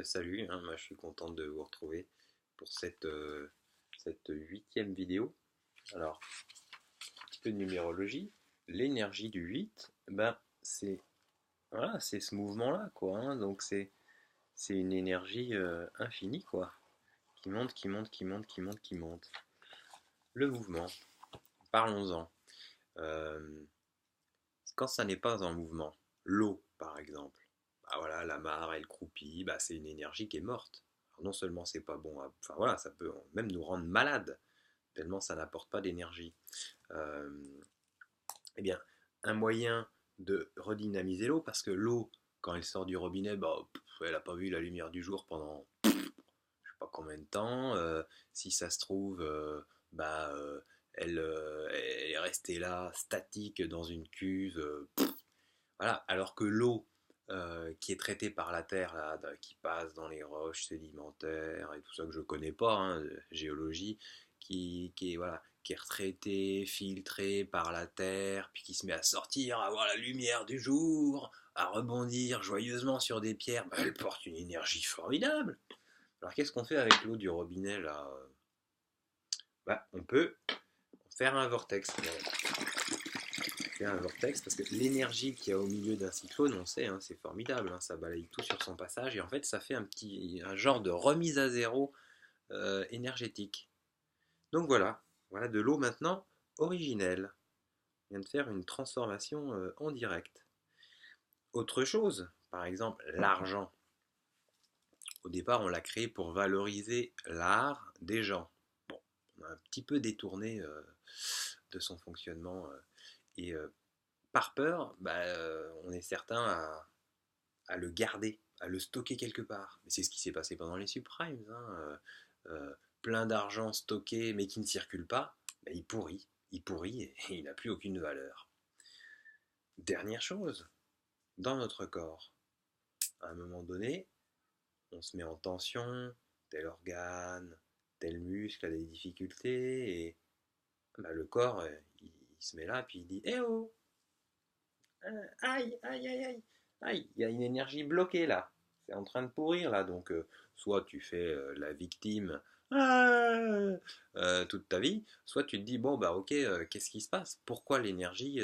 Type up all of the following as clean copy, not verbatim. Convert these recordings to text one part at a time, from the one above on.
Salut, hein, moi je suis content de vous retrouver pour cette 8e vidéo. Alors, un petit peu de numérologie. L'énergie du 8, c'est voilà, c'est ce mouvement-là, quoi, hein. Donc c'est une énergie infinie, quoi, qui monte, qui monte, qui monte, qui monte, qui monte. Le mouvement, parlons-en. Euh, Quand ça n'est pas en mouvement, l'eau, par exemple, voilà, la mare, elle croupit, c'est une énergie qui est morte. Alors non seulement c'est pas bon, enfin voilà, ça peut même nous rendre malades, tellement ça n'apporte pas d'énergie. Euh, eh bien, un moyen de redynamiser l'eau, parce que l'eau, quand elle sort du robinet, elle n'a pas vu la lumière du jour pendant je sais pas combien de temps. Si ça se trouve, bah, euh, elle est restée là, statique, dans une cuve. Voilà, alors que l'eau qui est traitée par la terre, là, qui passe dans les roches sédimentaires et tout ça que je connais pas, hein, géologie, voilà, qui est retraitée, filtrée par la terre, puis qui se met à sortir, à voir la lumière du jour, à rebondir joyeusement sur des pierres, elle porte une énergie formidable. Alors qu'est-ce qu'on fait avec l'eau du robinet là? On peut faire un vortex. Faire un vortex parce que l'énergie qu'il y a au milieu d'un cyclone, on sait, hein, c'est formidable, hein, ça balaye tout sur son passage et en fait ça fait un genre de remise à zéro énergétique. Donc voilà de l'eau maintenant originelle. On vient de faire une transformation en direct. Autre chose, par exemple l'argent. Au départ, on l'a créé pour valoriser l'art des gens. Bon, on a un petit peu détourné de son fonctionnement et par peur, on est certain à le garder, à le stocker quelque part. Mais c'est ce qui s'est passé pendant les subprimes, hein. Plein d'argent stocké mais qui ne circule pas, il pourrit et il n'a plus aucune valeur. Dernière chose, dans notre corps, à un moment donné, on se met en tension, tel organe, tel muscle a des difficultés et le corps, il se met là puis il dit eh oh, aïe, aïe, aïe, aïe, aïe, il y a une énergie bloquée là. C'est en train de pourrir là. Donc, soit tu fais la victime toute ta vie, soit tu te dis, bon, bah ok, qu'est-ce qui se passe? Pourquoi l'énergie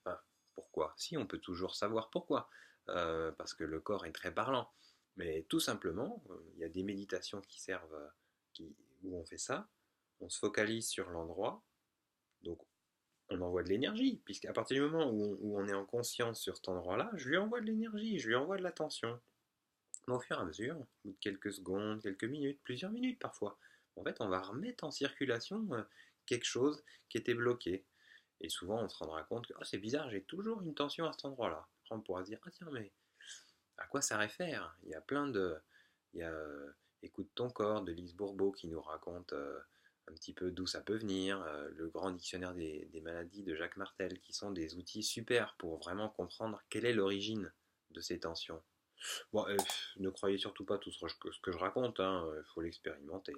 enfin, pourquoi? Si, on peut toujours savoir pourquoi. Parce que le corps est très parlant. Mais tout simplement, il y a des méditations qui servent, où on fait ça. On se focalise sur l'endroit. Donc, on envoie de l'énergie, puisqu'à partir du moment où on est en conscience sur cet endroit-là, je lui envoie de l'énergie, je lui envoie de l'attention. Au fur et à mesure, au bout de quelques secondes, quelques minutes, plusieurs minutes parfois, en fait, on va remettre en circulation quelque chose qui était bloqué. Et souvent, on se rendra compte que oh, c'est bizarre, j'ai toujours une tension à cet endroit-là. Après, on pourra se dire, ah tiens, mais à quoi ça réfère? Il y a plein de... Il y a Écoute ton corps de Lise Bourbeau qui nous raconte un petit peu d'où ça peut venir, le grand dictionnaire des maladies de Jacques Martel, qui sont des outils super pour vraiment comprendre quelle est l'origine de ces tensions. Bon, ne croyez surtout pas tout ce que je raconte, il faut l'expérimenter.